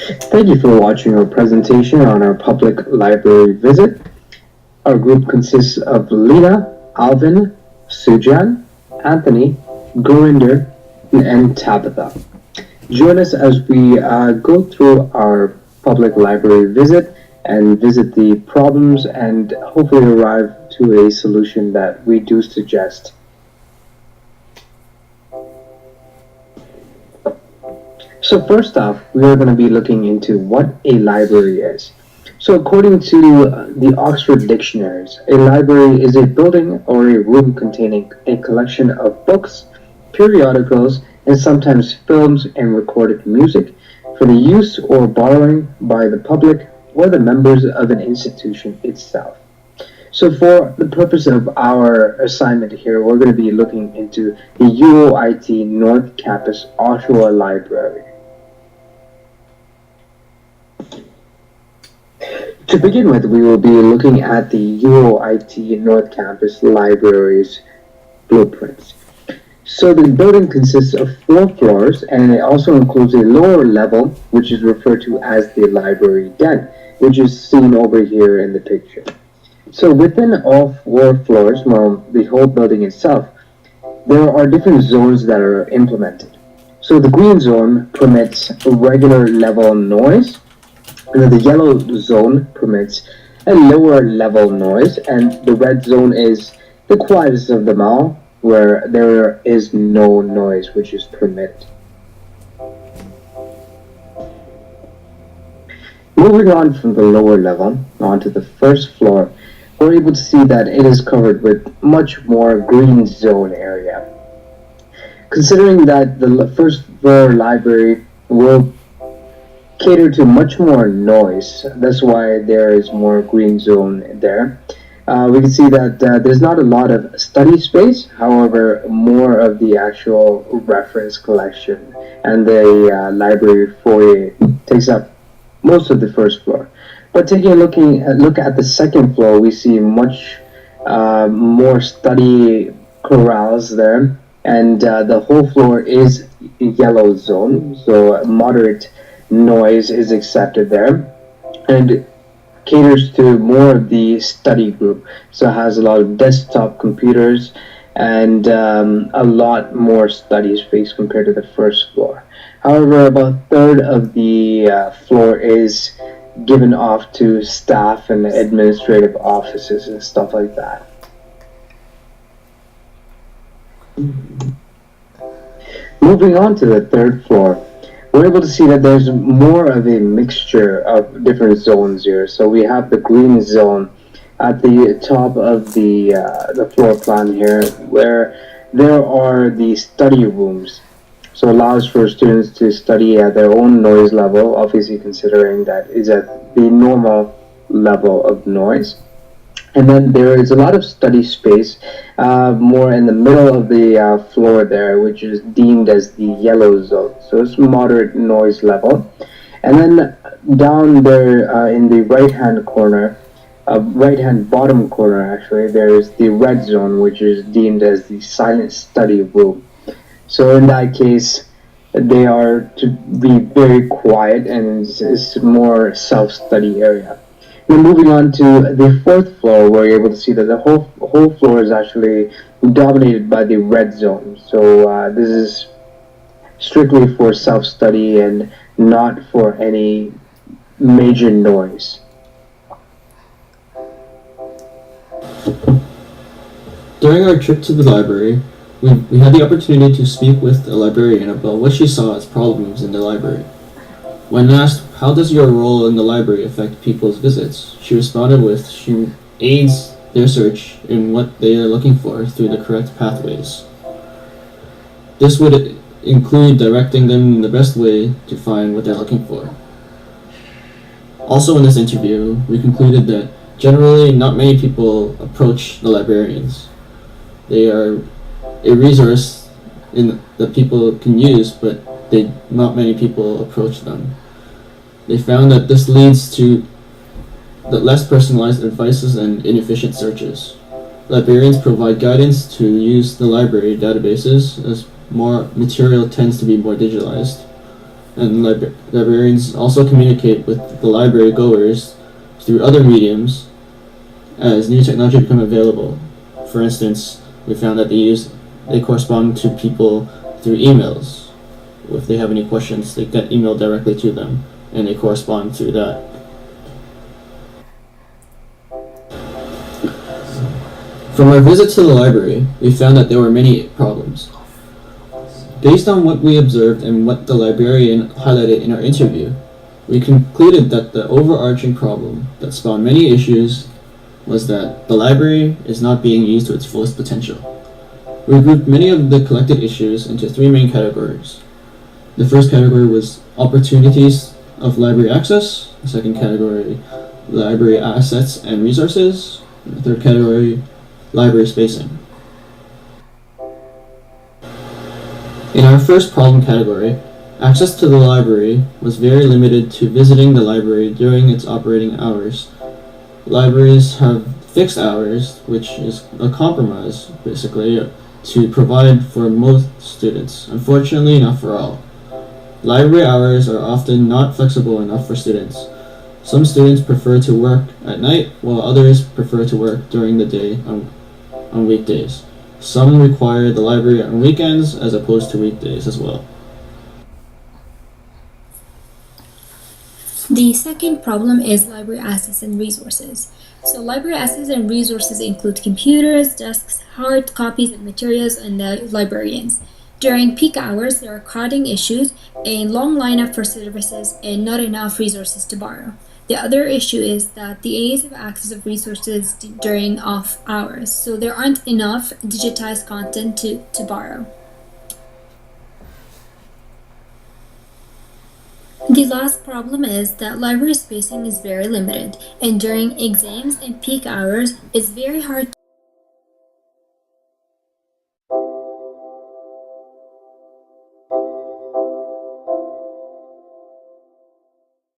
Thank you for watching our presentation on our public library visit. Our group consists of Lena, Alvin, Sujan, Anthony, Gurinder, and Tabitha. Join us as we go through our public library visit and visit the problems and hopefully arrive to a solution that we do suggest. So first off, we are going to be looking into what a library is. So according to the Oxford Dictionaries, a library is a building or a room containing a collection of books, periodicals, and sometimes films and recorded music for the use or borrowing by the public or the members of an institution itself. So for the purpose of our assignment here, we're going to be looking into the UOIT North Campus Oshawa Library. To begin with, we will be looking at the UOIT North Campus Library's blueprints. So the building consists of 4 floors, and it also includes a lower level, which is referred to as the library den, which is seen over here in the picture. So within all 4 floors, well, the whole building itself, there are different zones that are implemented. So the green zone permits regular level noise, and then the yellow zone permits a lower level noise, and the red zone is the quietest of them all, where there is no noise which is permitted. Moving on from the lower level onto the first floor, we're able to see that it is covered with much more green zone area. Considering that the first floor library will cater to much more noise, that's why there is more green zone there. We can see that there's not a lot of study space, however, more of the actual reference collection and the library foyer takes up most of the first floor. But taking a look at the second floor, we see much more study corrals there, and the whole floor is yellow zone, so moderate noise is accepted there, and caters to more of the study group, so it has a lot of desktop computers and a lot more study space compared to the first floor. However, about a third of the floor is given off to staff and administrative offices and stuff like that. Moving on to the third floor, we're able to see that there's more of a mixture of different zones here. So we have the green zone at the top of the floor plan here, where there are the study rooms. So allows for students to study at their own noise level, obviously considering that is at the normal level of noise. And then there is a lot of study space more in the middle of the floor there, which is deemed as the yellow zone. So it's moderate noise level. And then down there in the right-hand corner, right-hand bottom corner actually, there is the red zone, which is deemed as the silent study room. So in that case, they are to be very quiet, and it's more self-study area. Now moving on to the fourth floor, we're able to see that the whole floor is actually dominated by the red zone. So this is strictly for self-study and not for any major noise. During our trip to the library, we had the opportunity to speak with a librarian about what she saw as problems in the library. When asked, how does your role in the library affect people's visits, she responded with, she aids their search in what they are looking for through the correct pathways. This would include directing them in the best way to find what they're looking for. Also in this interview, we concluded that generally not many people approach the librarians. They are a resource that people can use, but not many people approach them. They found that this leads to less personalized advices and inefficient searches. Librarians provide guidance to use the library databases as more material tends to be more digitalized. and librarians also communicate with the library goers through other mediums as new technology become available. For instance, we found that they correspond to people through emails. If they have any questions, they get emailed directly to them, and they correspond through that. From our visit to the library, we found that there were many problems. Based on what we observed and what the librarian highlighted in our interview, we concluded that the overarching problem that spawned many issues was that the library is not being used to its fullest potential. We grouped many of the collected issues into three main categories. The first category was opportunities of library access. The second category, library assets and resources. And the third category, library spacing. In our first problem category, access to the library was very limited to visiting the library during its operating hours. Libraries have fixed hours, which is a compromise, basically, to provide for most students. Unfortunately, not for all. Library hours are often not flexible enough for students. Some students prefer to work at night, while others prefer to work during the day on weekdays. Some require the library on weekends as opposed to weekdays as well. The second problem is library assets and resources. So library assets and resources include computers, desks, hard copies of materials, and the librarians. During peak hours, there are crowding issues, a long lineup for services, and not enough resources to borrow. The other issue is that the ease of access of resources during off hours, so there aren't enough digitized content to borrow. The last problem is that library spacing is very limited, and during exams and peak hours, it's very hard